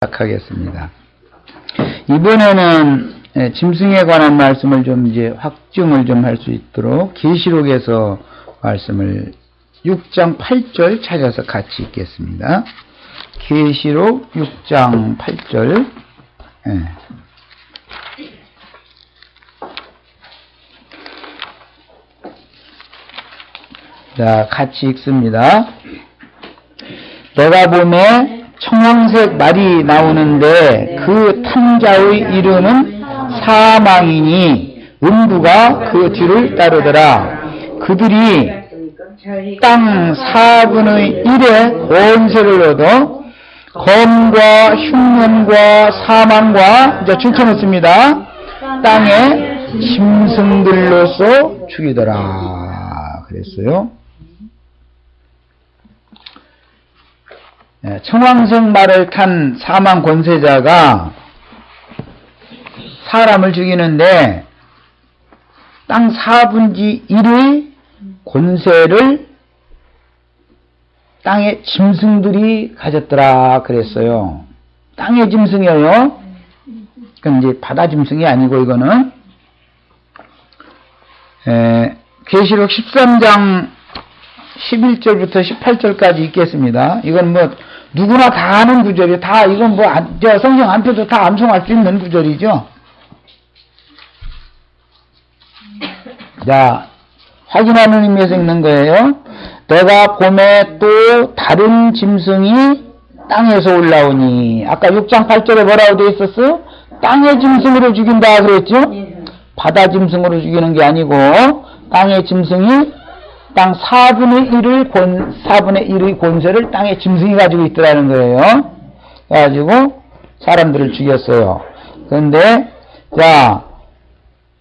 시작하겠습니다. 이번에는 짐승에 관한 말씀을 좀 이제 확증을 좀 할 수 있도록 계시록에서 말씀을 6장 8절 찾아서 같이 읽겠습니다. 계시록 6장 8절. 자, 같이 읽습니다. 내가 보매 청황색 말이 나오는데 그 탐자의 이름은 사망이니 음부가 그 뒤를 따르더라. 그들이 땅 4분의 1의 권세를 얻어 검과 흉년과 사망과 이제 줄쳐놓습니다. 땅의 짐승들로서 죽이더라 그랬어요. 청황색 말을 탄 사망 권세자가 사람을 죽이는데 땅 4분의 1의 권세를 땅의 짐승들이 가졌더라 그랬어요. 땅의 짐승이에요. 그건 이제 바다 짐승이 아니고 이거는 계시록 13장 11절부터 18절까지 읽겠습니다. 이건 뭐 누구나 다 아는 구절이에요. 다 이건 뭐 성경 안 펴도 다 암송할 수 있는 구절이죠. 자, 확인하는 의미에서 읽는 거예요. 내가 봄에 또 다른 짐승이 땅에서 올라오니, 아까 6장 8절에 뭐라고 되어 있었어? 땅의 짐승으로 죽인다 그랬죠? 바다 짐승으로 죽이는 게 아니고 땅의 짐승이 땅 4분의 1의 권세를 땅의 짐승이 가지고 있더라는 거예요. 그래가지고 사람들을 죽였어요. 그런데 자,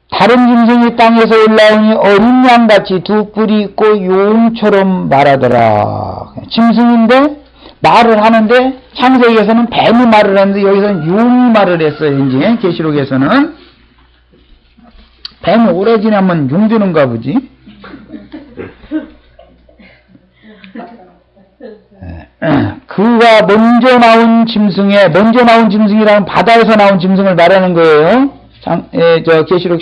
다른 짐승이 땅에서 올라오니 어린 양같이 두 뿔이 있고 용처럼 말하더라. 짐승인데 말을 하는데 창세기에서는 뱀이 말을 하는데 여기서는 용이 말을 했어요. 이제 계시록에서는 뱀이 오래 지나면 용 되는가 보지. 그가 먼저 나온 짐승이라는 바다에서 나온 짐승을 말하는 거예요. 계시록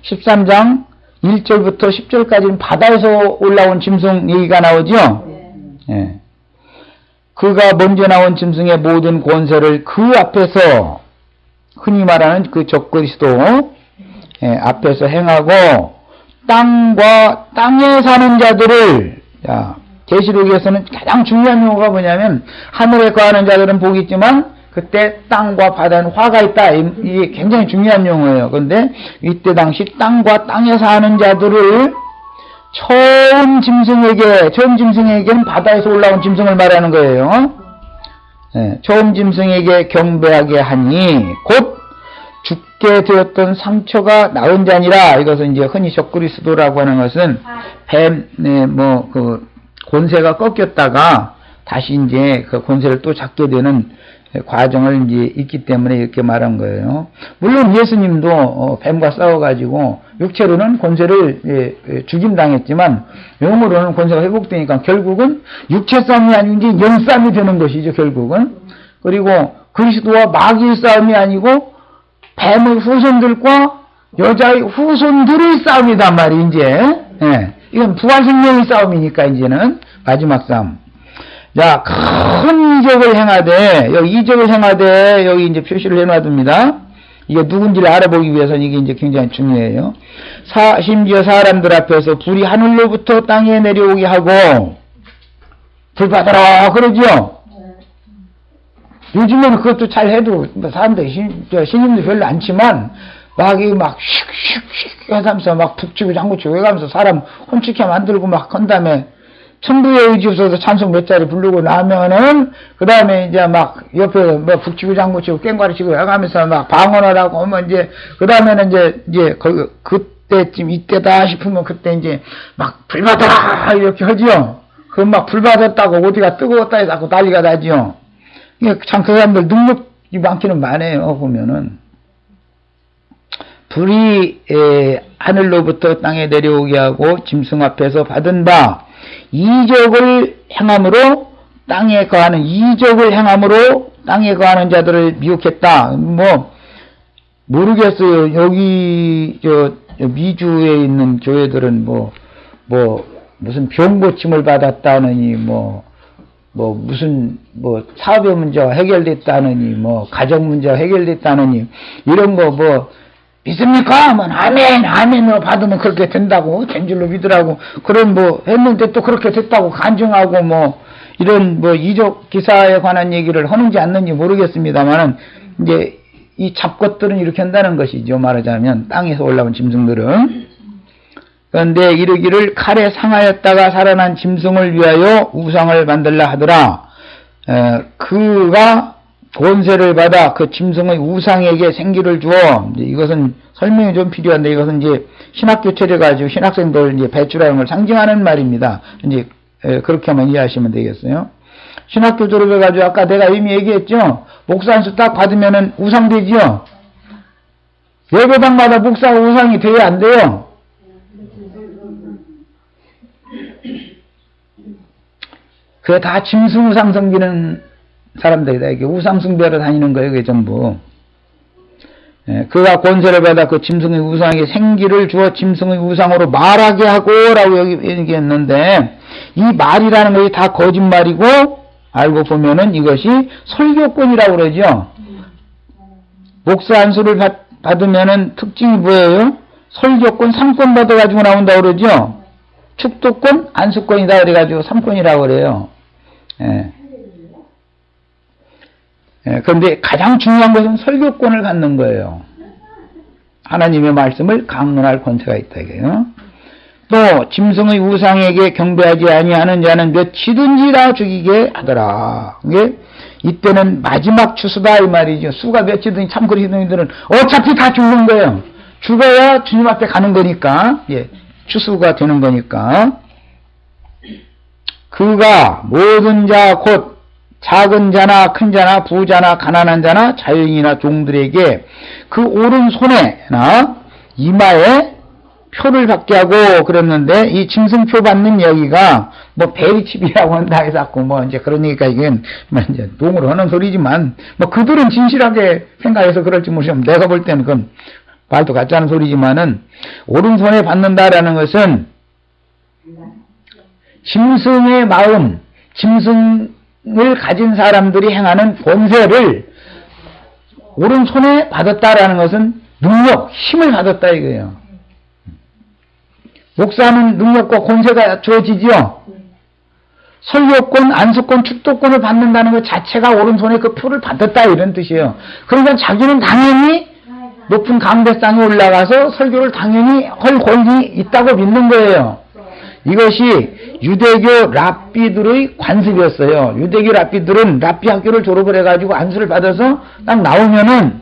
13장 1절부터 10절까지는 바다에서 올라온 짐승 얘기가 나오죠. 그가 먼저 나온 짐승의 모든 권세를 그 앞에서 흔히 말하는 그 적그리스도 앞에서 행하고 땅과 땅에 사는 자들을, 계시록에서는 가장 중요한 용어가 뭐냐면 하늘에 거하는 자들은 복이 있지만 그때 땅과 바다는 화가 있다. 이게 굉장히 중요한 용어예요. 그런데 이때 당시 땅과 땅에 사는 자들을 처음 짐승에게는 바다에서 올라온 짐승을 말하는 거예요. 처음 짐승에게 경배하게 하니 곧 죽게 되었던 상처가 나은 자니라. 이것은 이제 흔히 적그리스도라고 하는 것은 그 권세가 꺾였다가 다시 이제 그 권세를 또 잡게 되는 과정을 이제 있기 때문에 이렇게 말한 거예요. 물론 예수님도 뱀과 싸워가지고 육체로는 권세를 죽임당했지만 영으로는 권세가 회복되니까 결국은 육체 싸움이 아니고 이제 영 싸움이 되는 것이죠. 결국은. 그리고 그리스도와 마귀의 싸움이 아니고 뱀의 후손들과 여자의 후손들의 싸움이단 말이에요. 이제 이건 부활생명의 싸움이니까 이제는 마지막 싸움. 자, 큰 이적을 행하되, 여기 이제 표시를 해놔둡니다. 이게 누군지를 알아보기 위해서는 이게 이제 굉장히 중요해요. 심지어 사람들 앞에서 불이 하늘로부터 땅에 내려오게 하고, 불 받아라, 그러죠? 요즘에는 그것도 잘 해도, 사람들이, 신임도 별로 않지만, 막 슉슉슉 하면서 막 북치고 장구치고 해가면서 사람 혼치게 만들고 막 한 다음에 천부의 의지 없어서 찬송 몇 자리 부르고 나면은 그 다음에 이제 막 옆에 뭐 북치고 장구치고 깽가리 치고 해가면서 막 방언을 하고 뭐 이제 그 다음에는 이제 그때쯤 이때다 싶으면 그때 이제 막 불 받아라 이렇게 하지요. 그 막 불 받았다고 어디가 뜨거웠다 해서 난리가 나지요. 참 그 사람들 능력이 많기는 많아요. 보면은. 불이 하늘로부터 땅에 내려오게 하고 짐승 앞에서 받은 바 이적을 행함으로 땅에 거하는 이적을 행함으로 땅에 거하는 자들을 미혹했다. 뭐 모르겠어요. 여기 미주에 있는 교회들은 무슨 병 고침을 받았다느니 무슨 사업의 문제가 해결됐다느니 가정 문제가 해결됐다느니 이런 거 믿습니까? 하면 아멘 받으면 그렇게 된다고 된 줄로 믿으라고 그런 했는데 또 그렇게 됐다고 간증하고 이런 이적 기사에 관한 얘기를 하는지 않는지 모르겠습니다만은 이제 이 잡것들은 이렇게 한다는 것이죠. 말하자면 땅에서 올라온 짐승들은. 그런데 이르기를 칼에 상하였다가 살아난 짐승을 위하여 우상을 만들라 하더라. 그가 권세를 받아 그 짐승의 우상에게 생기를 주어, 이것은 설명이 좀 필요한데, 이것은 이제 신학교 차려가지고 신학생들 이제 배출하는 걸 상징하는 말입니다. 이제 그렇게만 이해하시면 되겠어요. 신학교 졸업해가지고 아까 내가 이미 얘기했죠. 목사 안수 딱 받으면은 우상 되지요. 예배당마다 목사가 우상이 돼요, 안 돼요? 그게 다 짐승 우상 섬기는 사람들이다. 이게 우상 숭배하러 다니는 거예요, 그게 전부. 그가 권세를 받아 그 짐승의 우상에게 생기를 주어 짐승의 우상으로 말하게 하고 라고 여기 얘기했는데, 이 말이라는 것이 다 거짓말이고, 알고 보면은 이것이 설교권이라고 그러죠. 목사 안수를 받으면은 특징이 뭐예요? 설교권 3권 받아가지고 나온다고 그러죠. 축도권, 안수권이다 그래가지고 3권이라고 그래요. 그런데 가장 중요한 것은 설교권을 갖는 거예요. 하나님의 말씀을 강론할 권세가 있다 이거예요. 또 짐승의 우상에게 경배하지 아니하는 자는 몇이든지 다 죽이게 하더라. 이게 이때는 마지막 추수다 이 말이죠. 수가 몇이든지 참 그리스도인들은 어차피 다 죽는 거예요. 죽어야 주님 앞에 가는 거니까, 추수가 되는 거니까. 그가 모든 자 곧 작은 자나 큰 자나 부자나 가난한 자나 자유인이나 종들에게 그 오른손에나 이마에 표를 받게 하고 그랬는데, 이 짐승표 받는 여기가 베리칩이라고 한다 해서 자꾸 이제 그러니까 이건 이제 농으로 하는 소리지만 그들은 진실하게 생각해서 그럴지 모르지만 내가 볼 때는 그건 말도 같지 않은 소리지만은, 오른손에 받는다라는 것은 짐승의 마음, 짐승을 가진 사람들이 행하는 권세를 오른손에 받았다라는 것은 능력, 힘을 받았다 이거예요. 목사는 능력과 권세가 주어지지요. 설교권, 안수권, 축도권을 받는다는 것 자체가 오른손에 그 표를 받았다 이런 뜻이에요. 그러니까 자기는 당연히 높은 강대상에 올라가서 설교를 당연히 할 권리 있다고 믿는 거예요. 이것이 유대교 랍비들의 관습이었어요. 유대교 랍비들은 랍비 학교를 졸업을 해가지고 안수를 받아서 딱 나오면은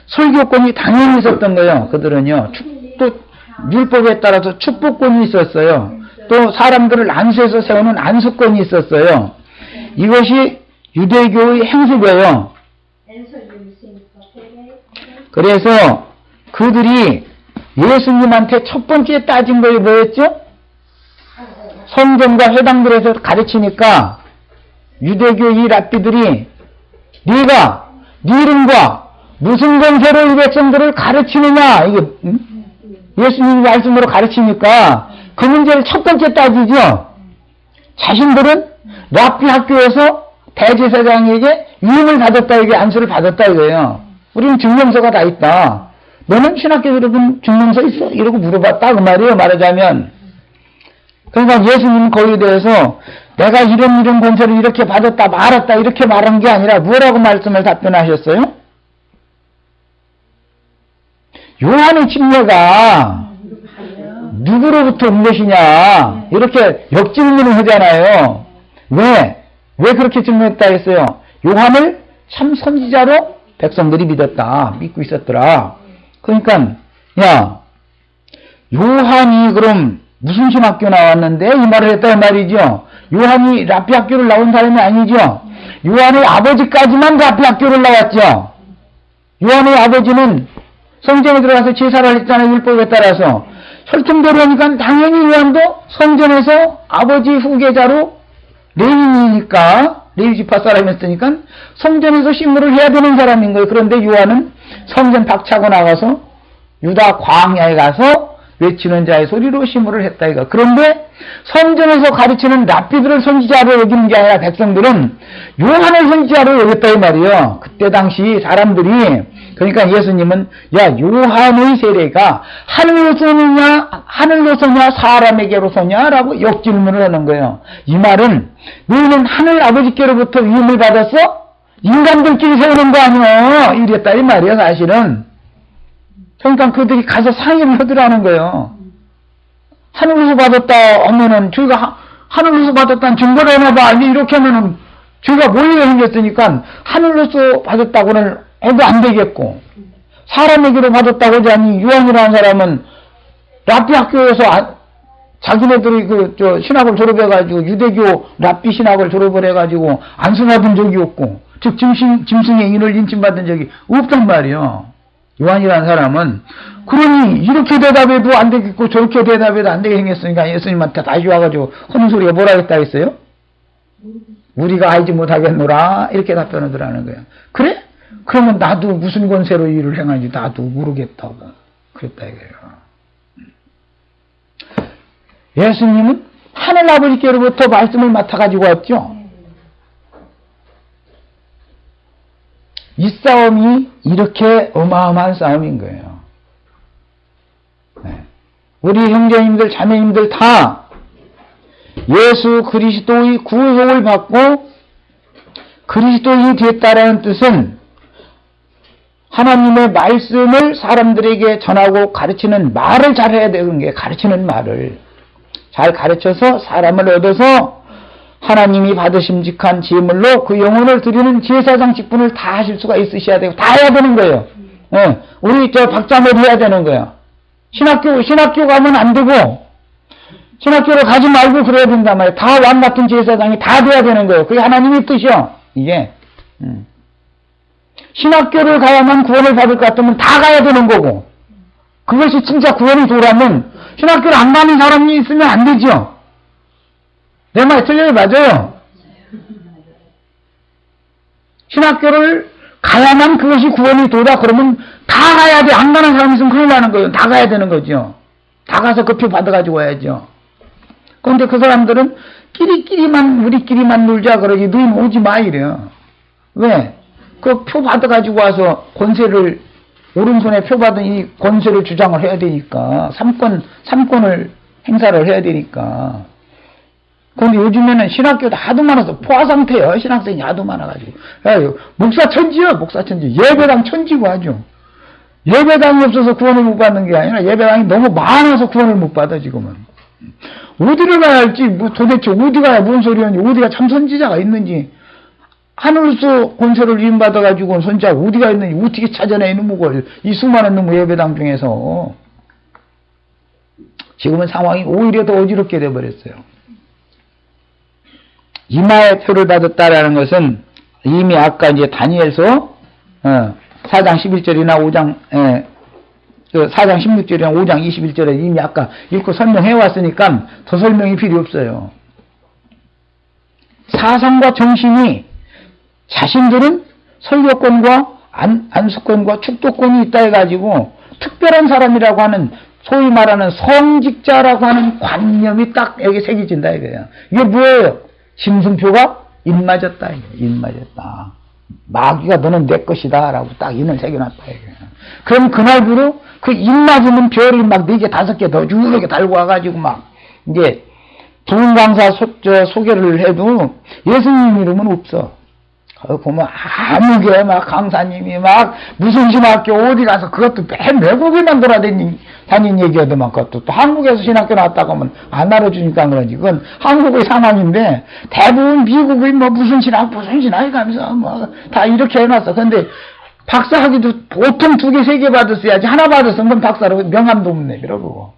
설교권이 당연히 있었던 거예요. 그들은요. 또 율법에 따라서 축복권이 있었어요. 또 사람들을 안수해서 세우는 안수권이 있었어요. 이것이 유대교의 행습이에요. 그래서 그들이 예수님한테 첫 번째 따진 것이 뭐였죠? 성전과 회당들에서 가르치니까 유대교 이 랍비들이 네가 네 이름과 무슨 권세로 이 백성들을 가르치느냐, 이게 예수님 말씀으로 가르치니까 그 문제를 첫 번째 따지죠. 자신들은 랍비 학교에서 대제사장에게 유임을 받았다, 이게 안수를 받았다 이거예요. 우리는 증명서가 다 있다. 너는 신학교 여러분 증명서 있어? 이러고 물어봤다 그 말이에요, 말하자면. 그러니까 예수님은 거기에 대해서 내가 이런 권세를 이렇게 받았다 말았다 이렇게 말한 게 아니라 뭐라고 말씀을 답변하셨어요? 요한의 침례가 누구로부터 온 것이냐 이렇게 역질문을 하잖아요. 왜 그렇게 질문했다 했어요? 요한을 참 선지자로 백성들이 믿었다, 믿고 있었더라. 그러니까 야, 요한이 그럼 무슨 신학교 나왔는데 이 말을 했다 이 말이죠. 요한이 랍비 학교를 나온 사람이 아니죠. 요한의 아버지까지만 랍비 학교를 나왔죠. 요한의 아버지는 성전에 들어가서 제사를 했잖아요, 율법에 따라서. 혈통대로 하니까 당연히 요한도 성전에서 아버지 후계자로 레위인이니까 레위지파 사람이었으니까 성전에서 심부를 해야 되는 사람인 거예요. 그런데 요한은 성전 박차고 나가서 유다 광야에 가서 외치는 자의 소리로 심부를 했다 이거. 그런데 성전에서 가르치는 랍비들을 선지자로 여기는 게 아니라 백성들은 요한을 선지자로 여겼다 이 말이에요. 그때 당시 사람들이, 그러니까 예수님은 야, 요한의 세례가 하늘로서냐 사람에게로서냐라고 역질문을 하는 거예요. 이 말은 너희는 하늘 아버지께로부터 위임을 받았어? 인간들끼리 세우는 거 아니야 이랬다 이 말이에요. 사실은. 그러니까 그들이 가서 상의를 하더라는 거예요. 하늘로서 받았다 하면은 저희가 하늘로서 받았다는 증거를 해놔봐. 이렇게 하면은 저희가 모이게 생겼으니까 하늘로서 받았다고는 해도 안 되겠고, 사람에게로 받았다고 하지 않니. 요한이라는 사람은 랍비 학교에서 자기네들이 신학을 졸업해가지고 유대교 랍비 신학을 졸업을 해가지고 안수받은 적이 없고, 즉 짐승의 인을 인침받은 적이 없단 말이에요. 요한이라는 사람은. 그러니 이렇게 대답해도 안 되겠고 저렇게 대답해도 안 되게 생겼으니까 예수님한테 다시 와가지고 하는 소리가 뭐라 했다 했어요? 우리가 알지 못하겠노라 이렇게 답변하더라는 거예요. 그래? 그러면 나도 무슨 권세로 일을 행하는지 나도 모르겠다고 그랬다 이거예요. 예수님은 하늘 아버지께로부터 말씀을 맡아가지고 왔죠. 이 싸움이 이렇게 어마어마한 싸움인 거예요. 네. 우리 형제님들 자매님들 다 예수 그리스도의 구속을 받고 그리스도인이 됐다라는 뜻은 하나님의 말씀을 사람들에게 전하고 가르치는 말을 잘해야 되는 게, 가르치는 말을 잘 가르쳐서 사람을 얻어서 하나님이 받으심직한 제물로 그 영혼을 드리는 제사장 직분을 다 하실 수가 있으셔야 되고, 다 해야 되는 거예요. 네. 우리 박자머리 해야 되는 거예요. 신학교 가면 안 되고, 신학교를 가지 말고 그래야 된단 말이에요. 다 왕 같은 제사장이 다 돼야 되는 거예요. 그게 하나님의 뜻이요, 이게. 신학교를 가야만 구원을 받을 것 같으면 다 가야 되는 거고, 그것이 진짜 구원이 도라면 신학교를 안 가는 사람이 있으면 안 되죠. 내 말 틀려요? 맞아요? 신학교를 가야만 그것이 구원이 도다 그러면 다 가야 돼. 안 가는 사람이 있으면 큰일 나는 거예요. 다 가야 되는 거죠. 다 가서 그 표 받아가지고 와야죠. 그런데 그 사람들은 우리끼리만 놀자 그러지 너희는 오지 마 이래요. 왜? 그 표 받아가지고 와서 권세를, 오른손에 표 받은 이 권세를 주장을 해야 되니까, 삼권을 행사를 해야 되니까. 그런데 요즘에는 신학교도 하도 많아서 포화 상태예요. 신학생이 하도 많아가지고. 목사 천지요, 목사 천지. 예배당 천지고 하죠. 예배당이 없어서 구원을 못 받는 게 아니라 예배당이 너무 많아서 구원을 못 받아, 지금은. 어디를 가야 할지, 도대체 어디 가야 뭔 소리였는지, 어디가 참 선지자가 있는지, 하늘로서 권세를 위임받아가지고 선지자가 어디가 있는지 어떻게 찾아내, 이놈의 이 수많은 놈의 예배당 중에서. 지금은 상황이 오히려 더 어지럽게 돼버렸어요. 이마의 표를 받았다라는 것은 이미 아까 이제 다니엘서 4장 11절이나 5장 4장 16절이나 5장 21절에 이미 아까 읽고 설명해 왔으니까 더 설명이 필요 없어요. 사상과 정신이, 자신들은 설교권과 안수권과 축도권이 있다 해가지고 특별한 사람이라고 하는, 소위 말하는 성직자라고 하는 관념이 딱 여기 새겨진다 이거예요. 이게 뭐예요? 짐승표가 인맞았다. 인맞았다. 마귀가 너는 내 것이다 라고 딱 인을 새겨놨다. 그럼 그날부로 그 인맞으면 별이 막 4개, 5개 더 주르게 달고 와가지고 막 이제 부흥 강사 소개를 해도 예수님 이름은 없어. 보면 아무개 막 강사님이 막 무슨 신학교 어디 가서 그것도 맨 외국에만 돌아다닌 얘기하더만, 그것도 또 한국에서 신학교 나왔다고 하면 안 알아주니까 그러지. 그건 한국의 상황인데 대부분 미국의 뭐 무슨 신학 가면서 뭐 다 이렇게 해놨어. 근데 박사학위도 보통 2개, 3개 받았어야지 하나 받았으면 그건 박사로 명함도 없네 그러고.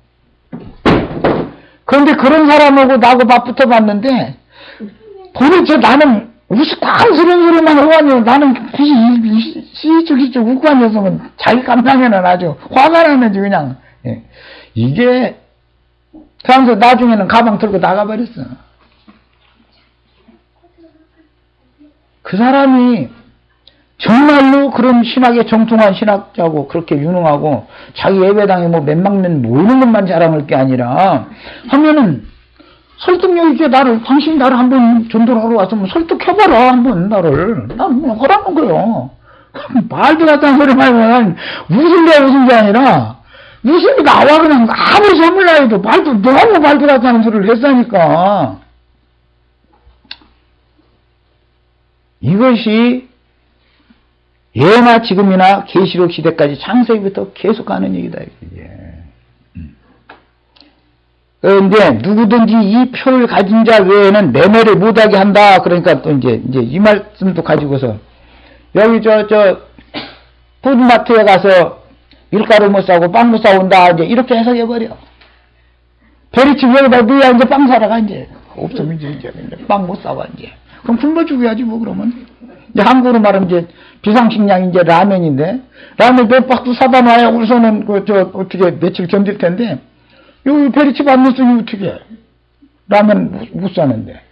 그런데 그런 사람하고 나하고 맞붙어 봤는데 도대체 나는 우스꽝스러운 소리만 하고 다녀. 나는 시축 웃고 한 녀석은 자기 감상에는 아주 화가 나는지 그냥. 예. 이게 그러면서 나중에는 가방 들고 나가버렸어. 그 사람이 정말로 그런 신학에 정통한 신학자고 그렇게 유능하고 자기 예배당에 뭐 몇만 명 모이는 것만 자랑할 게 아니라 하면은 설득력 있게 당신이 나를 한번 전도를 하러 왔으면 설득해봐라, 한번 나를. 난 뭐 허락한 거요. 말도 같다는 소리 말면 무슨 게 아니라 무슨 게 나와 그냥 아무리 선물라 해도 너무 말도 같다는 소리를 했으니까. 이것이 예나 지금이나 계시록 시대까지 창세기부터 계속 가는 얘기다. 이게. 그런데 누구든지 이 표를 가진 자 외에는 매매를 못하게 한다. 그러니까 또 이제 이 말씀도 가지고서 여기 푸드마트에 가서 밀가루 못 사고 빵 못 사온다. 이제 이렇게 해석해버려. 베리치 여기다 넣어야 이제 빵 사러 가, 이제. 없으면 이제 빵 못 사와, 이제. 그럼 굶어 죽여야지, 뭐, 그러면. 이제 한국으로 말하면 이제 비상식량이 이제 라면인데, 라면 몇 박스 사다 놔야 우선은 어떻게 며칠 견딜 텐데, 여기 베리칩 안 넣었으니 어떻게 라면 못 사는데.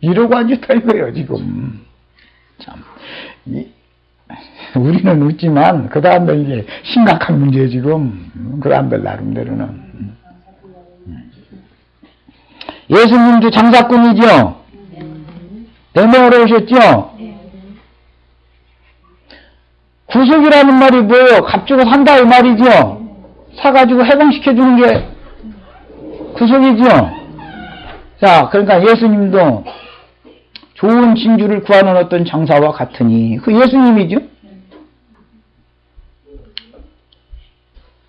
이러고 앉았다 이거예요, 지금. 참. 우리는 웃지만, 그 다음에 이제 심각한 문제예요, 지금. 그 다음에 나름대로는. 예수님도 장사꾼이죠? 내모로 오셨죠? 구속이라는 말이 뭐예요? 값주고 산다 이 말이죠? 사가지고 해방시켜주는 게 구속이죠? 자, 그러니까 예수님도 좋은 진주를 구하는 어떤 장사와 같으니, 그 예수님이죠?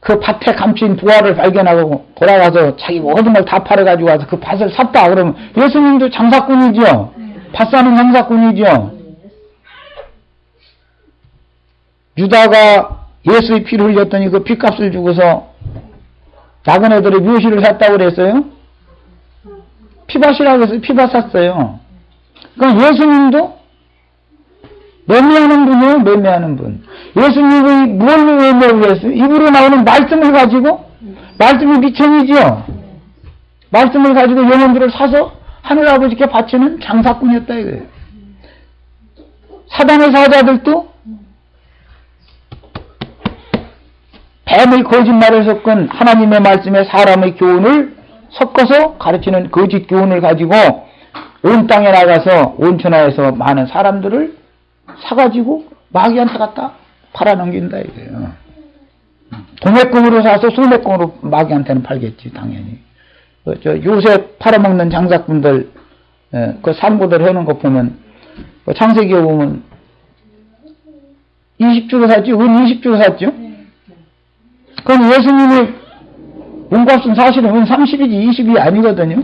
그 밭에 감춘 부활을 발견하고 돌아와서 자기 모든 걸 다 팔아가지고 와서 그 밭을 샀다. 그러면 예수님도 장사꾼이죠? 밭 사는 장사꾼이죠? 유다가 예수의 피를 흘렸더니 그 피값을 주고서 나그네들의 묘시를 샀다고 그랬어요? 피밭이라고 해서 피밭 샀어요. 그러니까 예수님도 매매하는 분이에요, 매매하는 분. 예수님이 뭘로 매매를 했어요? 입으로 나오는 말씀을 가지고, 말씀이 미천이지요? 말씀을 가지고 영혼들을 사서 하늘아버지께 바치는 장사꾼이었다 이거예요. 사단의 사자들도 뱀의 거짓말을 섞은 하나님의 말씀에 사람의 교훈을 섞어서 가르치는 거짓 교훈을 가지고 온 땅에 나가서 온천하에서 많은 사람들을 사가지고 마귀한테 갖다 팔아넘긴다 이거예요. 도매금으로 사서 소매금으로 마귀한테는 팔겠지 당연히. 요새 팔아먹는 장사꾼들 그 산고들 해놓은 거 보면 창세기에 보면 20주로 샀지? 은 20주로 샀죠? 그럼 예수님의 몸값은 사실은 은 30이지 20이 아니거든요.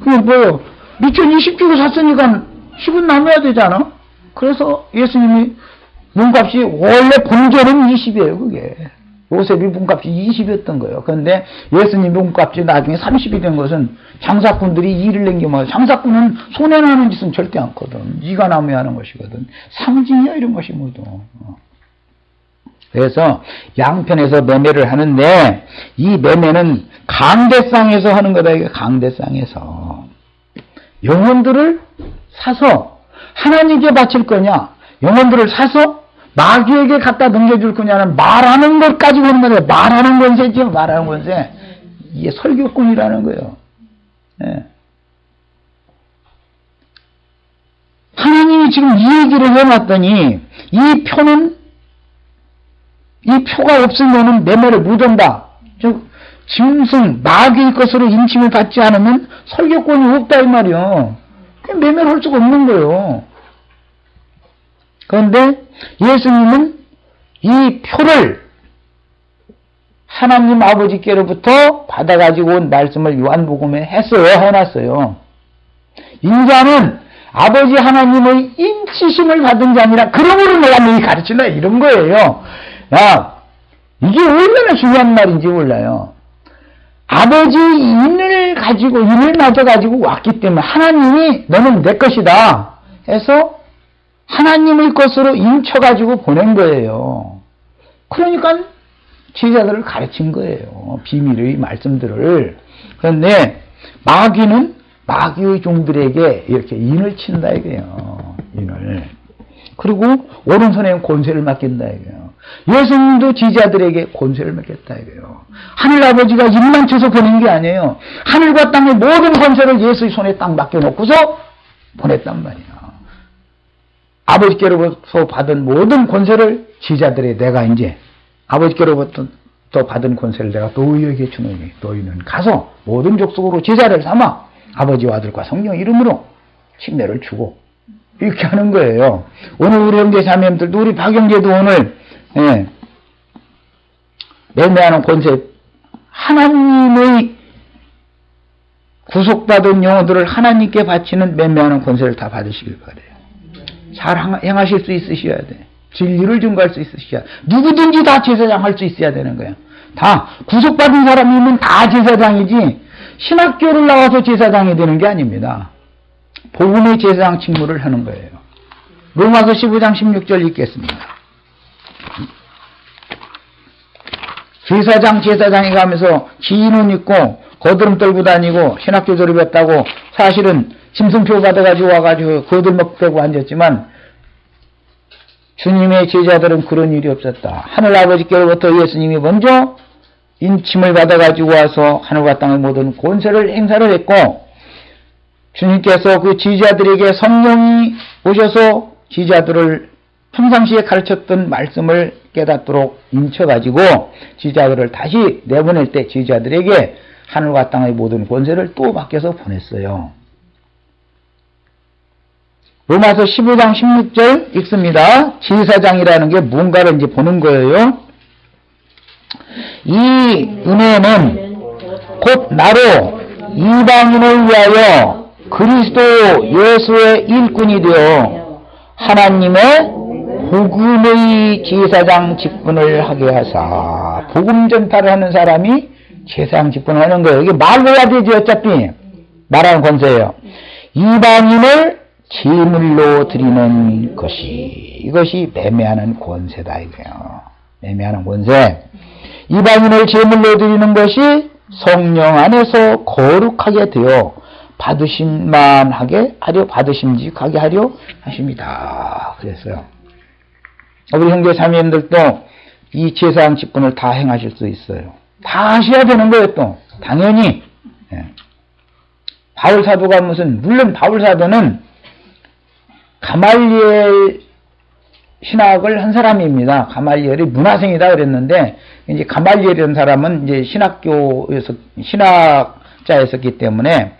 그게 뭐예요? 미천 20주로 샀으니까 10은 남아야 되잖아. 그래서 예수님이 몸값이 원래 본전은 20이에요. 그게 요셉이 몸값이 20이었던 거예요. 그런데 예수님 몸값이 나중에 30이 된 것은 장사꾼들이 일을 남기면, 장사꾼은 손해나는 짓은 절대 않거든. 이가 남아야 하는 것이거든. 상징이야 이런 것이 모두. 그래서 양편에서 매매를 하는데 이 매매는 강대상에서 하는 거다. 이게 강대상에서 영혼들을 사서 하나님께 바칠 거냐, 영혼들을 사서 마귀에게 갖다 넘겨줄 거냐는 말하는 것 가지고 하는 거예요. 말하는 권세죠. 말하는 권세. 이게 설교꾼이라는 거예요. 예. 하나님이 지금 이 얘기를 해놨더니 이 표가 없으면은 매매를 못한다. 즉 짐승 마귀의 것으로 인침을 받지 않으면 설교권이 없다 이 말이요. 그냥 매매를 할 수가 없는 거예요. 그런데 예수님은 이 표를 하나님 아버지께로부터 받아가지고 온 말씀을 요한복음에 해놨어요. 인자는 아버지 하나님의 인치심을 받은 자니라. 그러므로 내가 너희 가르친다 이런 거예요. 야, 이게 얼마나 중요한 말인지 몰라요. 아버지의 인을 맞아가지고 왔기 때문에 하나님이 너는 내 것이다 해서 하나님의 것으로 인쳐가지고 보낸 거예요. 그러니까 제자들을 가르친 거예요. 비밀의 말씀들을. 그런데 마귀는 마귀의 종들에게 이렇게 인을 친다 이거예요. 인을. 그리고 오른손에 권세를 맡긴다 이거예요. 예수님도 제자들에게 권세를 맡겼다 이거예요. 하늘 아버지가 입만 쳐서 보낸 게 아니에요. 하늘과 땅의 모든 권세를 예수의 손에 딱 맡겨놓고서 보냈단 말이야. 아버지께로부터 받은 모든 권세를 제자들의 내가 이제 아버지께로부터 받은 권세를 내가 너희에게 주노니 너희는 가서 모든 족속으로 제자를 삼아 아버지와 아들과 성령 이름으로 침례를 주고 이렇게 하는 거예요. 오늘 우리 형제 자매님들도 우리 박영재도 오늘 매매하는 권세 하나님의 구속받은 영혼들을 하나님께 바치는 매매하는 권세를 다 받으시길 바래요. 잘 행하실 수 있으셔야 돼. 진리를 증거할 수 있으셔야 돼. 누구든지 다 제사장 할 수 있어야 되는 거예요. 다 구속받은 사람이면 다 제사장이지 신학교를 나와서 제사장이 되는 게 아닙니다. 복음의 제사장 직무를 하는 거예요. 로마서 15장 16절 읽겠습니다. 제사장이 가면서 기인옷 입고 거드름 떨고 다니고 신학교 졸업했다고 사실은 짐승표 받아가지고 와가지고 거들먹 대고 앉았지만 주님의 제자들은 그런 일이 없었다. 하늘 아버지께로부터 예수님이 먼저 인침을 받아가지고 와서 하늘과 땅의 모든 권세를 행사를 했고 주님께서 그 제자들에게 성령이 오셔서 제자들을 평상시에 가르쳤던 말씀을 깨닫도록 인쳐가지고 제자들을 다시 내보낼 때 제자들에게 하늘과 땅의 모든 권세를 또 맡겨서 보냈어요. 로마서 15장 16절 읽습니다. 제사장이라는 게 뭔가를 이제 보는 거예요. 이 은혜는 곧 나로 이방인을 위하여 그리스도 예수의 일꾼이 되어 하나님의 복음의 제사장 직분을 하게 하사. 복음 전파를 하는 사람이 제사장 직분을 하는 거예요. 이게 말로 해야 되지 어차피. 말하는 권세예요. 이방인을 제물로 드리는 것이, 이것이 매매하는 권세다 이거예요. 매매하는 권세. 이방인을 제물로 드리는 것이 성령 안에서 거룩하게 되어 받으심만하게 하려, 받으심직하게 하려 하십니다. 그랬어요. 우리 형제 자매님들도 이 제사장 직분을 다 행하실 수 있어요. 다 하셔야 되는 거예요 또. 당연히. 바울 사도가 물론 바울 사도는 가말리엘 신학을 한 사람입니다. 가말리엘이 문화생이다 그랬는데, 이제 가말리엘이라는 사람은 이제 신학교에서, 신학자였었기 때문에,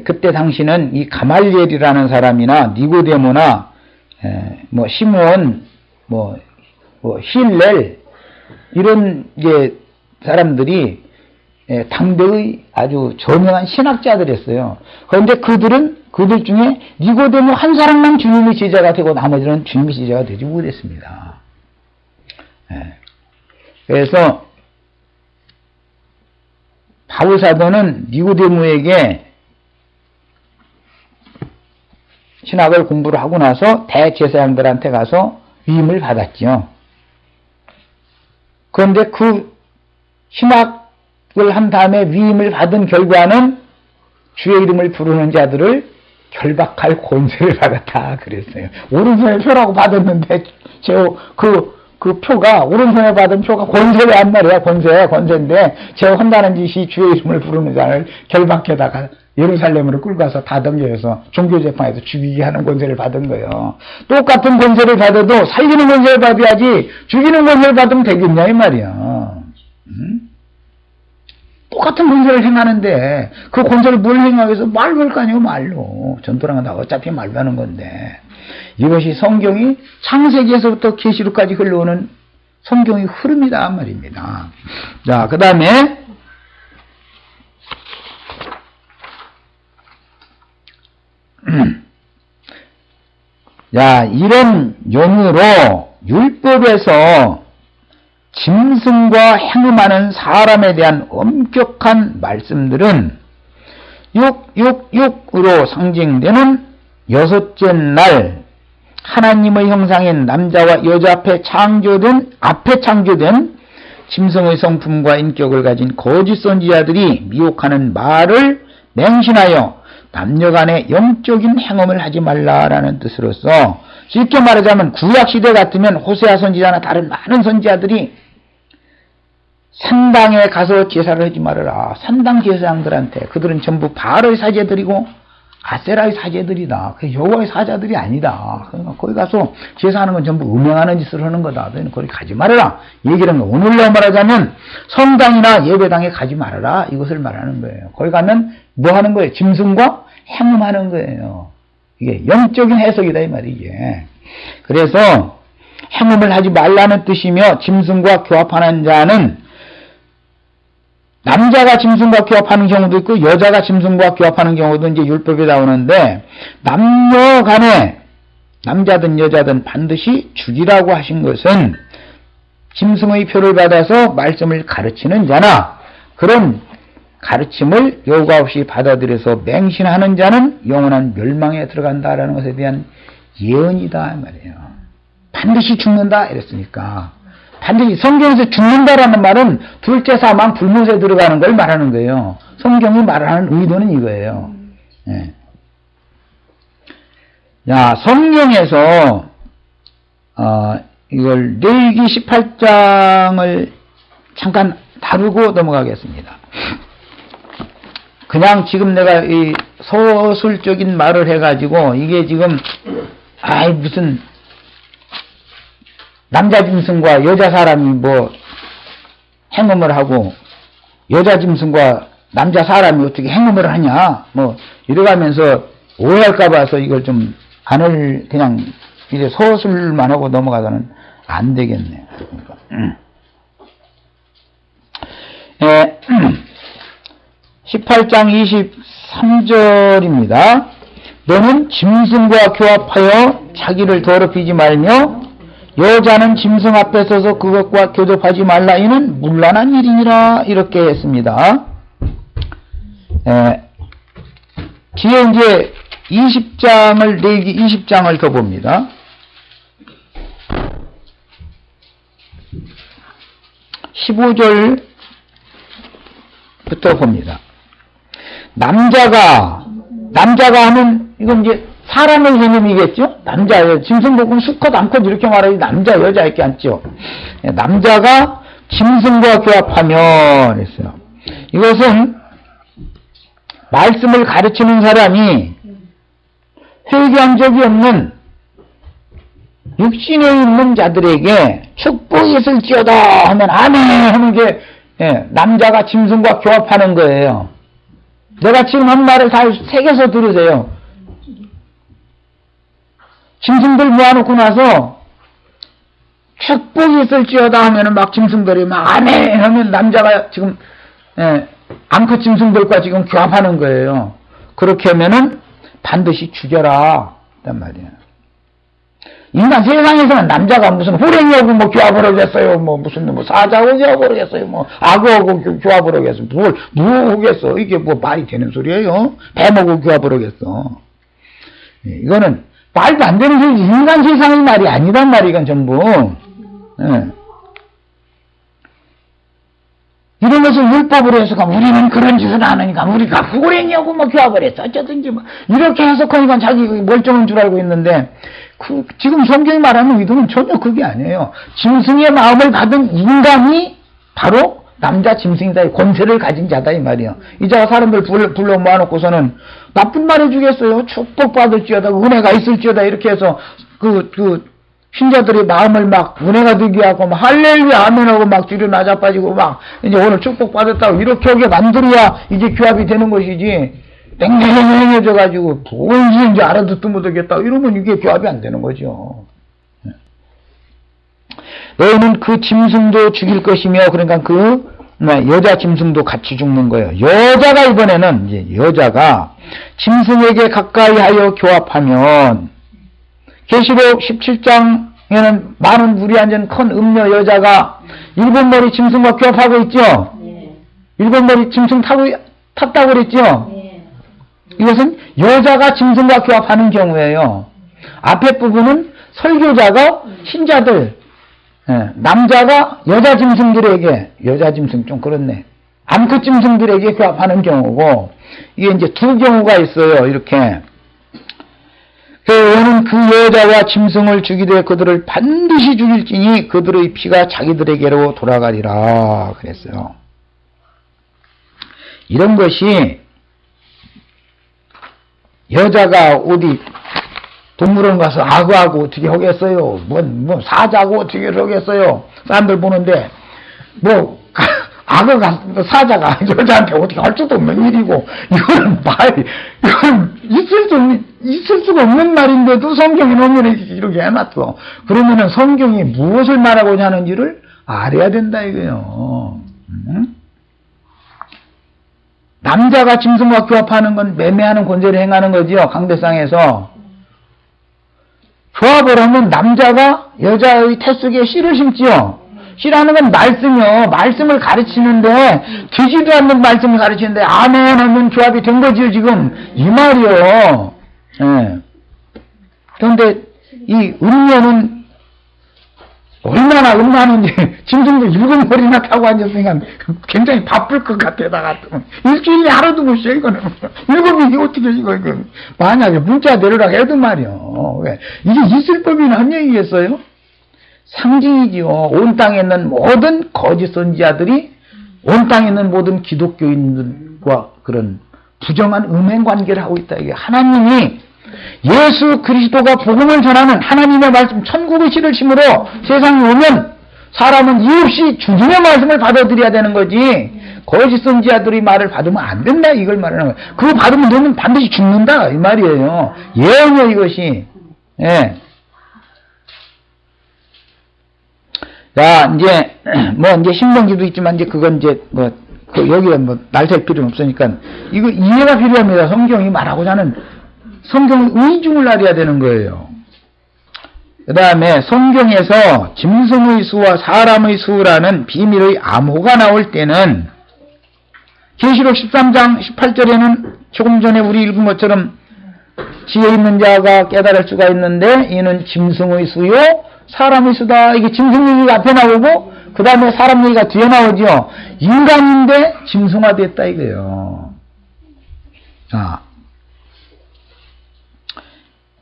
그때 당시는 이 가말리엘이라는 사람이나 니고데모나, 뭐, 시므온, 힐렐, 이런 이제 사람들이 당대의 아주 저명한 신학자들이었어요. 그런데 그들 중에 니고데모 한 사람만 주님의 제자가 되고 나머지는 주님의 제자가 되지 못했습니다. 그래서 바울 사도는 니고데모에게 신학을 공부를 하고 나서 대제사장들한테 가서 위임을 받았죠. 그런데 그 신학을 한 다음에 위임을 받은 결과는 주의 이름을 부르는 자들을 결박할 권세를 받았다 그랬어요. 오른손에 표라고 받았는데 그 표가, 오른손에 받은 표가 권세란 말이야. 권세인데 제가 한다는 짓이 주의 이름을 부르는 자를 결박해다가 예루살렘으로 끌고 가서 다 덤겨서 종교재판에서 죽이게 하는 권세를 받은 거예요. 똑같은 권세를 받아도 살리는 권세를 받아야지 죽이는 권세를 받으면 되겠냐 이 말이야. 똑같은 권세를 행하는데 그 권세를 뭘 행하기 위해서 말로 할 거 아니에요. 말로. 전도라는 건 어차피 말로 하는 건데, 이것이 성경이 창세기에서부터 계시록까지 흘러오는 성경의 흐름이다 말입니다. 자, 그 다음에 자, 이런 용으로 율법에서 짐승과 행음하는 사람에 대한 엄격한 말씀들은 666으로 상징되는 여섯째 날 하나님의 형상인 남자와 여자 앞에 창조된 짐승의 성품과 인격을 가진 거짓 선지자들이 미혹하는 말을 맹신하여 남녀 간에 영적인 행음을 하지 말라라는 뜻으로서 쉽게 말하자면 구약시대 같으면 호세아 선지자나 다른 많은 선지자들이 산당에 가서 제사를 하지 말아라. 산당 제사장들한테 그들은 전부 바알의 사제들이고 아세라의 사제들이다. 그 여호와의 사자들이 아니다. 그러니까 거기 가서 제사하는 건 전부 음행하는 짓을 하는 거다. 너희는 거기 가지 말아라. 얘기를 하는 거예요. 오늘날 말하자면 성당이나 예배당에 가지 말아라. 이것을 말하는 거예요. 거기 가면 뭐 하는 거예요? 짐승과 행음하는 거예요. 이게 영적인 해석이다 이 말이지. 그래서 행음을 하지 말라는 뜻이며 짐승과 교합하는 자는 남자가 짐승과 교합하는 경우도 있고 여자가 짐승과 교합하는 경우도 이제 율법에 나오는데 남녀 간에 남자든 여자든 반드시 죽이라고 하신 것은 짐승의 표를 받아서 말씀을 가르치는 자나 그런 가르침을 여과 없이 받아들여서 맹신하는 자는 영원한 멸망에 들어간다라는 것에 대한 예언이다 말이에요. 반드시 죽는다 이랬으니까 반드시 성경에서 죽는다라는 말은 둘째 사망 불못에 들어가는 걸 말하는 거예요. 성경이 말하는 의도는 이거예요. 예. 자, 성경에서 이걸 레위기 18장을 잠깐 다루고 넘어가겠습니다. 그냥 지금 내가 이 서술적인 말을 해가지고 이게 지금 무슨 남자 짐승과 여자 사람이 뭐 행음을 하고 여자 짐승과 남자 사람이 어떻게 행음을 하냐 뭐 이래가면서 오해할까 봐서 이걸 좀 안을 그냥 이제 서술만 하고 넘어가서는 안 되겠네요. 그러니까. 18장 23절입니다. 너는 짐승과 교합하여 자기를 더럽히지 말며 여자는 짐승 앞에 서서 그것과 교접하지 말라. 이는 문란한 일이니라. 이렇게 했습니다. 뒤에 이제 20장을 레위기 20장을 더 봅니다. 15절부터 봅니다. 남자가 하면 이건 이제 사람의 개념이겠죠? 남자, 짐승 복음 수컷, 암컷 이렇게 말하지 남자, 여자 이렇게 앉죠. 남자가 짐승과 교합하면 했어요. 이것은 말씀을 가르치는 사람이 회개한 적이 없는 육신에 있는 자들에게 축복이 있을지어다 하면 아멘 하는 게 남자가 짐승과 교합하는 거예요. 내가 지금 한 말을 다 새겨서 들으세요. 짐승들 모아놓고 나서 축복이 있을지어다 하면은 막 짐승들이 막 아멘 하면 남자가 지금 암컷 짐승들과 지금 교합하는 거예요. 그렇게 하면은 반드시 죽여라 단 말이야. 인간 세상에서는 남자가 무슨 호랭이하고 뭐 교합을 하겠어요. 뭐 무슨 뭐 사자하고 교합을 하겠어요. 뭐 악어하고 교합을 하겠어요. 뭘 하겠어. 이게 뭐 말이 되는 소리예요. 뱀하고 교합을 하겠어. 이거는 말도 안 되는 소리지. 인간 세상의 말이 아니란 말이 이건 전부. 이런 것을 율법으로 해석하면 우리는 그런 짓을 안 하니까 우리가 호랭이하고 뭐 교합을 했어. 어쩌든지 뭐 이렇게 해석하니까 자기 멀쩡한 줄 알고 있는데 지금 성경이 말하는 의도는 전혀 그게 아니에요. 짐승의 마음을 받은 인간이 바로 남자 짐승이다. 권세를 가진 자다 이 말이에요. 이 자가 사람들 불러 모아놓고서는 나쁜 말 해주겠어요. 축복받을지어다 은혜가 있을지어다 이렇게 해서 신자들의 마음을 막 은혜가 되게 하고 막 할렐루야 아멘하고 막 뒤로 낮아빠지고 막 이제 오늘 축복받았다고 이렇게 하게 만들어야 이제 교합이 되는 것이지 땡땡해져가지고 뭔지 이제 알아듣도 못하겠다 이러면 이게 교합이 안 되는 거죠. 너희는 그 짐승도 죽일 것이며 그러니까 그 여자 짐승도 같이 죽는 거예요. 여자가 이번에는 이제 여자가 짐승에게 가까이 하여 교합하면 계시록 17장에는 많은 물이 앉은 큰 음녀 여자가 일곱 머리 짐승과 교합하고 있죠. 일곱 머리 짐승 탔다고 그랬죠. 이것은 여자가 짐승과 교합하는 경우예요. 앞에 부분은 설교자가 신자들 남자가 여자 짐승들에게 여자 짐승 좀 그렇네. 암컷 짐승들에게 교합하는 경우고, 이게 이제 두 경우가 있어요. 이렇게. 여호와는 그 여자와 짐승을 죽이되 그들을 반드시 죽일지니 그들의 피가 자기들에게로 돌아가리라 그랬어요. 이런 것이 여자가 어디 동물원 가서 악어하고 어떻게 하겠어요? 뭐 사자하고 어떻게 하겠어요? 사람들 보는데 악어가 사자가 여자한테 어떻게 할 수도 없는 일이고, 이건 있을 수가 없는 말인데도 성경이 너무 이렇게 해놨어. 그러면은 성경이 무엇을 말하고자 하는지를 알아야 된다 이거예요. 남자가 짐승과 교합하는 건 매매하는 권세를 행하는 거지요. 강대상에서 조합을 하면 남자가 여자의 태 속에 씨를 심지요. 씨라는 건 말씀이요. 말씀을 가르치는데, 되지도 않는 말씀을 가르치는데, 아멘 하면 조합이 된 거지요, 지금. 이 말이요. 예. 그런데, 이 음료는 얼마나 음란한지, 짐승도 7머리나 타고 앉았으니까 굉장히 바쁠 것 같아, 나 같으면. 일주일에 하루도 못 쉬어, 이거는. 7명이 어떻게, 이거. 만약에 문자 내려라 해도 말이요. 왜? 이게 있을 법이나 한 얘기겠어요? 상징이지요. 온 땅에 있는 모든 거짓 선지자들이 온 땅에 있는 모든 기독교인들과 그런 부정한 음행 관계를 하고 있다. 이게 하나님이 예수 그리스도가 복음을 전하는 하나님의 말씀 천국의 씨를 심으로 세상에 오면 사람은 이없이 주님의 말씀을 받아들여야 되는 거지, 거짓 선지자들의 말을 받으면 안 된다 이걸 말하는 거예요. 그거 받으면 너는 반드시 죽는다 이 말이에요. 예언이요 이것이. 예. 자, 이제, 이제 신명기도 있지만, 이제 그건 이제, 여기에 날셀 필요는 없으니까, 이거 이해가 필요합니다. 성경이 말하고자 하는, 성경의 의중을 알아야 되는 거예요. 그 다음에 성경에서 짐승의 수와 사람의 수라는 비밀의 암호가 나올 때는, 계시록 13장 18절에는 조금 전에 우리 읽은 것처럼, 지혜 있는 자가 깨달을 수가 있는데, 이는 짐승의 수요, 사람의 수다. 이게 짐승 얘기가 앞에 나오고 그 다음에 사람 얘기가 뒤에 나오죠. 인간인데 짐승화됐다 이거예요. 자,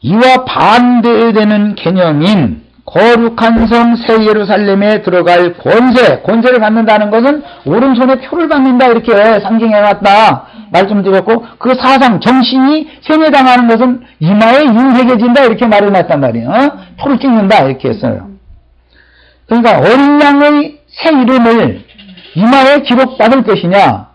이와 반대되는 개념인 거룩한 성 새 예루살렘에 들어갈 권세를 갖는다는 것은 오른손에 표를 받는다 이렇게 상징해놨다 말씀드렸고, 그 사상 정신이 세뇌당하는 것은 이마에 윤회개진다 이렇게 말해놨단 말이에요. 표를 찍는다 이렇게 했어요. 그러니까 어린 양의 새 이름을 이마에 기록받을 것이냐,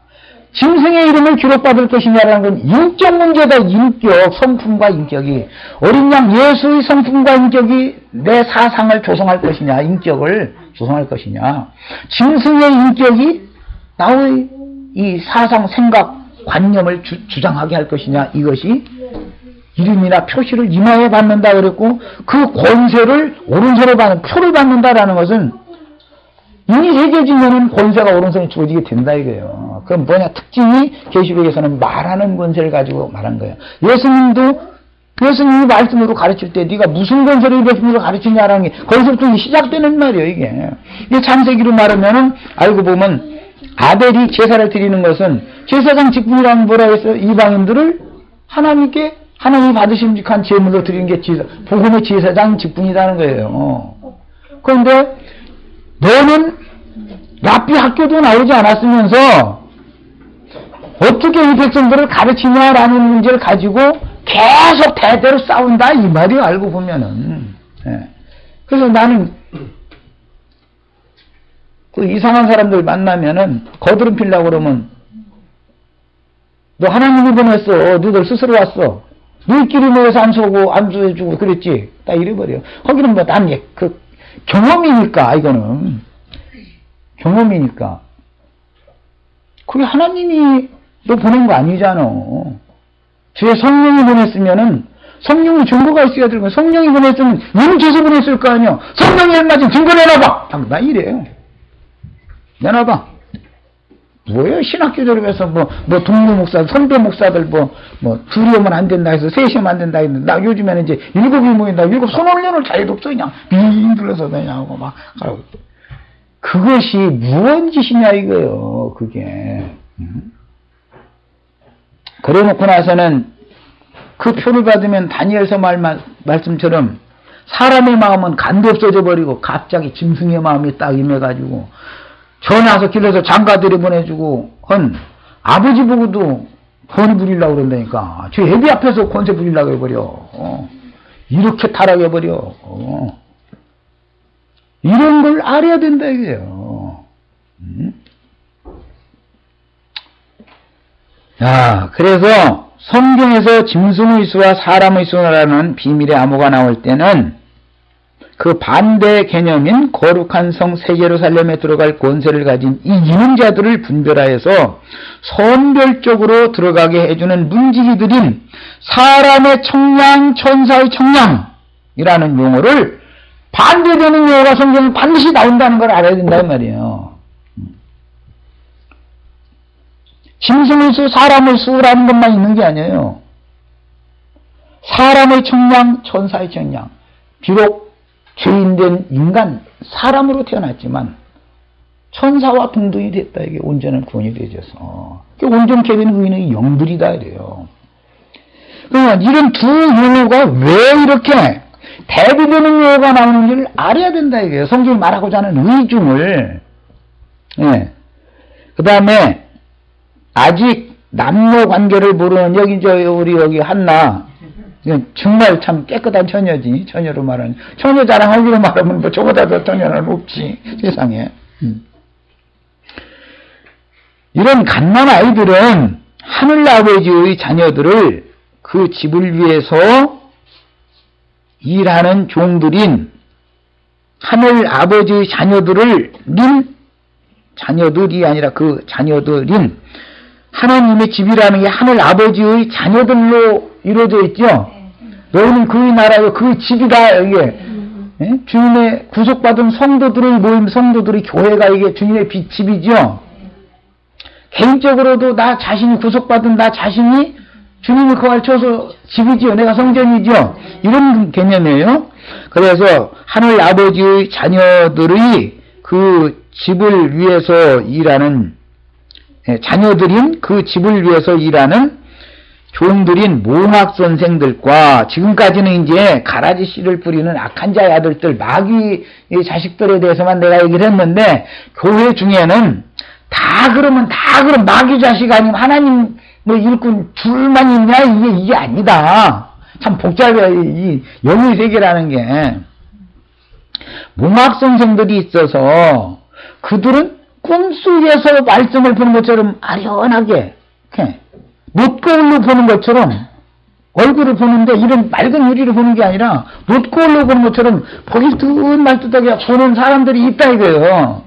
짐승의 이름을 기록받을 것이냐라는 건 인격 문제다. 인격, 성품과 인격이. 어린 양 예수의 성품과 인격이 내 사상을 조성할 것이냐, 인격을 조성할 것이냐, 짐승의 인격이 나의 이 사상, 생각, 관념을 주장하게 할 것이냐, 이것이 이름이나 표시를 이마에 받는다 그랬고, 그 권세를 오른손에 받는, 표를 받는다라는 것은 이미 새겨지면은 권세가 오른손에 주어지게 된다 이거예요. 그럼 뭐냐, 특징이 계시록에서는 말하는 권세를 가지고 말한 거예요. 예수님이 말씀으로 가르칠 때 네가 무슨 권세를 말씀으로 가르치냐라는 게 거기서부터 시작되는 말이에요. 이게 창세기로 말하면은 알고 보면 아벨이 제사를 드리는 것은 제사장 직분이라는 뭐라 했어요? 이방인들을 하나님이 받으심직한 제물로 드리는 게 복음의 제사장 직분이라는 거예요. 그런데 너는 랍비 학교도 나오지 않았으면서 어떻게 이 백성들을 가르치냐라는 문제를 가지고 계속 대대로 싸운다 이 말이에요. 알고 보면은. 그래서 나는 그 이상한 사람들 만나면은 거드름 피려고 그러면 너 하나님이 보냈어. 너희들 스스로 왔어. 너희끼리 모여서 안수해주고 그랬지. 딱 이래버려. 거기는 뭐 난 그 경험이니까 이거는 경험이니까. 그게 하나님이 너 보낸 거 아니잖아. 주의 성령이 보냈으면은 성령이 증거가 있어야 되는 거야. 성령이 보냈으면 윤주서 보냈을 거 아니야. 성령이 얼마지 증거 내놔봐. 나 이래요. 내놔봐. 뭐예요? 신학교 졸업해서 동료 목사, 선배 목사들 둘이 오면 안 된다 해서 셋이 오면 안 된다 했는데, 나 요즘에는 이제 7이 모인다. 7 손 올려놓을 자유도 없어. 그냥 빙 둘러서 그냥 하고 막. 그것이 무언 짓이냐 이거요. 그게. 그래 놓고 나서는 그 표를 받으면 다니엘서 말씀처럼 사람의 마음은 간도 없어져 버리고 갑자기 짐승의 마음이 딱 임해가지고 전화서 길러서 장가들이 보내주고 헌 아버지 보고도 권위 부리려고 그런다니까. 저 애비 앞에서 권세 부리려고 해버려. 이렇게 타락해버려. 이런 걸 알아야 된다 이게요. 자, 그래서 성경에서 짐승의 수와 사람의 수라는 비밀의 암호가 나올 때는 그 반대 개념인 거룩한 성 새예루살렘에 들어갈 권세를 가진 이 이능자들을 분별하여서 선별적으로 들어가게 해주는 문지기들인 사람의 청량, 천사의 청량이라는 용어를 반대되는 용어가 성경에 반드시 나온다는 걸 알아야 된단 말이에요. 짐승의 수, 사람의 수라는 것만 있는 게 아니에요. 사람의 청량, 천사의 청량. 비록 죄인된 인간, 사람으로 태어났지만 천사와 동등이 됐다. 이게 온전한 구원이 되어서. 온전케 된 의인의 영들이다 이래요. 그러니까 이런 두 용어가 왜 이렇게 대비되는 용어가 나오는지를 알아야 된다 이게요. 성경이 말하고자 하는 의중을. 예. 그 다음에 아직 남녀 관계를 모르는 우리 여기 한나 정말 참 깨끗한 처녀지. 처녀로 말하는 처녀 자랑하기로 말하면 뭐 저보다 더 처녀는 없지 세상에. 이런 갓난 아이들은 하늘 아버지의 자녀들을 그 집을 위해서 일하는 종들인 하늘 아버지의 자녀들이 아니라 그 자녀들인 하나님의 집이라는 게 하늘 아버지의 자녀들로 이루어져 있죠. 너희는 그의 나라요 그의 집이다. 이게 주님의 구속받은 성도들의 모임, 성도들의 교회가 이게 주님의 집이죠. 개인적으로도 나 자신이 구속받은 나 자신이 주님이 거할 처소 집이지요. 내가 성전이죠. 이런 개념이에요. 그래서 하늘 아버지의 자녀들의 그 집을 위해서 일하는 자녀들인 그 집을 위해서 일하는 종들인 몽학 선생들과 지금까지는 이제 가라지 씨를 뿌리는 악한 자의 아들들 마귀의 자식들에 대해서만 내가 얘기를 했는데 교회 중에는 다 그러면 마귀 자식 아니면 하나님 일꾼 둘만 있냐 이게 아니다. 참 복잡해 이 영의 세계라는 게. 몽학 선생들이 있어서 그들은 꿈속에서 말씀을 보는 것처럼 아련하게 놋거울로 보는 것처럼 얼굴을 보는데 이런 맑은 유리를 보는 게 아니라 놋거울로 보는 것처럼 보기 듯 말듯하게 보는 사람들이 있다 이거예요.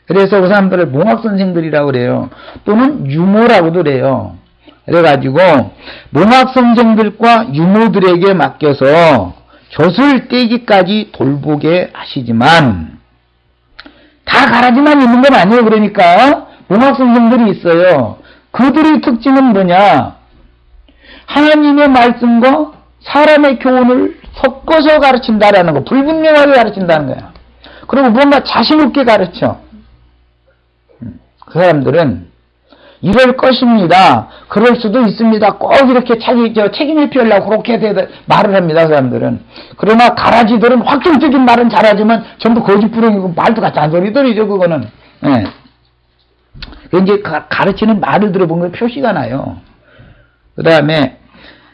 그래서 그 사람들을 몽학 선생들이라고 그래요. 또는 유모라고도 그래요. 그래가지고 몽학 선생들과 유모들에게 맡겨서 젖을 떼기까지 돌보게 하시지만 다 가라지만 있는 건 아니에요. 그러니까 몽학 선생들이 있어요. 그들의 특징은 뭐냐? 하나님의 말씀과 사람의 교훈을 섞어서 가르친다라는 거, 불분명하게 가르친다는 거야. 그리고 뭔가 자신 있게 가르쳐. 그 사람들은 이럴 것입니다. 그럴 수도 있습니다. 꼭 이렇게 책임을 피하려고 그렇게 말을 합니다. 그 사람들은. 그러나 가라지들은 확정적인 말은 잘하지만 전부 거짓부렁이고 말도 같이 한 소리들이죠. 그거는. 네. 이제 가르치는 말을 들어보면 표시가 나요. 그 다음에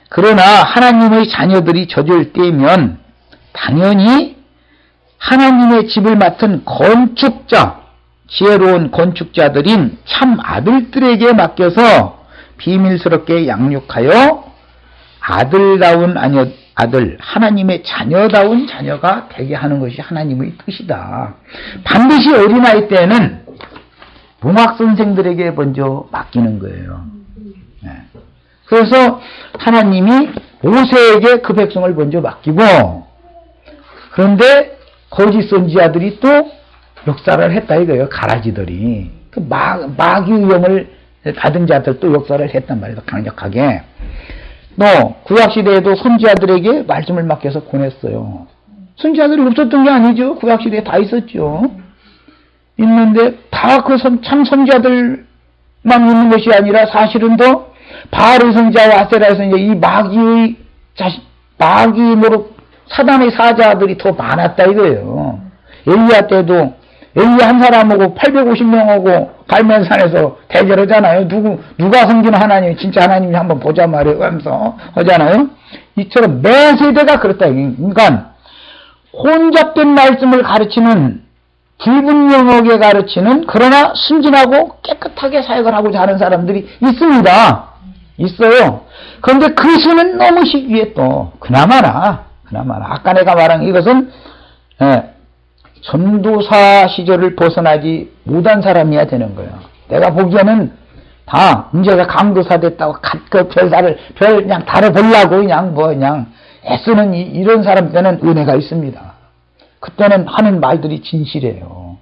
그러나 하나님의 자녀들이 젖을 떼면 당연히 하나님의 집을 맡은 건축자, 지혜로운 건축자들인 참 아들들에게 맡겨서 비밀스럽게 양육하여 아들다운 아들, 하나님의 자녀다운 자녀가 되게 하는 것이 하나님의 뜻이다. 반드시 어린아이 때는 몽학 선생들에게 먼저 맡기는 거예요. 네. 그래서 하나님이 모세에게 그 백성을 먼저 맡기고, 그런데 거짓 선지자들이 또 역사를 했다 이거예요. 가라지들이. 그 마귀의 영을 받은 자들도 역사를 했단 말이에요. 강력하게. 또 구약시대에도 선지자들에게 말씀을 맡겨서 보냈어요. 선지자들이 없었던 게 아니죠. 구약시대에 다 있었죠. 있는데 다 그 참 선지자들만 있는 것이 아니라 사실은 더 바알의 선지자와 아세라의 선지자, 이 마귀의 마귀로 사단의 사자들이 더 많았다 이거예요. 엘리야 때도 엘리야 한 사람하고 850명하고 갈멜산에서 대결하잖아요. 누가 섬기는 하나님이 진짜 하나님이 한번 보자 말이에요 하면서 하잖아요. 이처럼 매 세대가 그렇다. 그러니까 혼잡된 말씀을 가르치는, 불분명하게 가르치는, 그러나 순진하고 깨끗하게 사역을 하고자 하는 사람들이 있습니다. 있어요. 그런데 그 수는 너무 시기에 또 그나마나 아까 내가 말한 이것은 전도사 시절을 벗어나지 못한 사람이야 되는 거예요. 내가 보기에는 다 문제가 강도사 됐다고 그 그냥 다뤄보려고 그냥 애쓰는 이런 사람 때는 은혜가 있습니다. 그때는 하는 말들이 진실해요.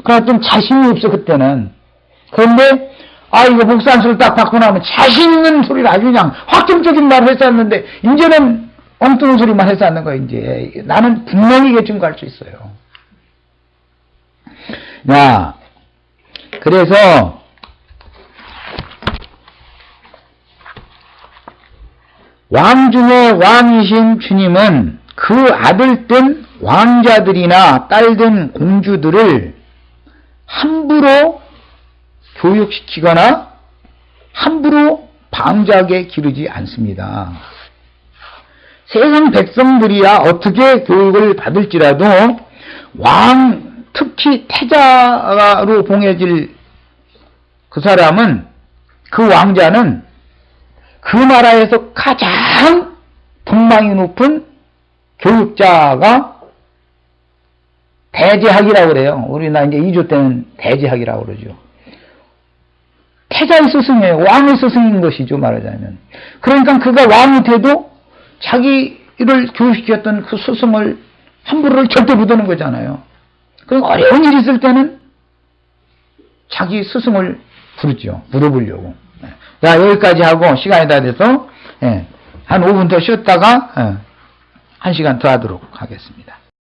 그러나 좀 자신이 없어 그때는. 그런데 이거 목사 안수를 딱 받고 나면 자신 있는 소리를 아주 그냥 확정적인 말을 했었는데 이제는 엉뚱한 소리만 했었는 거예요. 이제 나는 분명히 이게 증거할 수 있어요. 야, 그래서 왕 중에 왕이신 주님은 그 아들된 왕자들이나 딸된 공주들을 함부로 교육시키거나 함부로 방자하게 기르지 않습니다. 세상 백성들이야 어떻게 교육을 받을지라도 특히 태자로 봉해질 그 사람은, 그 왕자는 그 나라에서 가장 등망이 높은 교육자가 대제학이라고 그래요. 우리나 이제 2조 때는 대제학이라고 그러죠. 태자의 스승이에요. 왕의 스승인 것이죠, 말하자면. 그러니까 그가 왕이 돼도 자기를 교육시켰던 그 스승을 함부로 절대 못하는 거잖아요. 그러니까 어려운 일이 있을 때는 자기 스승을 부르죠. 물어보려고. 자, 여기까지 하고 시간이 다 돼서 한 5분 더 쉬었다가 1시간 더 하도록 하겠습니다.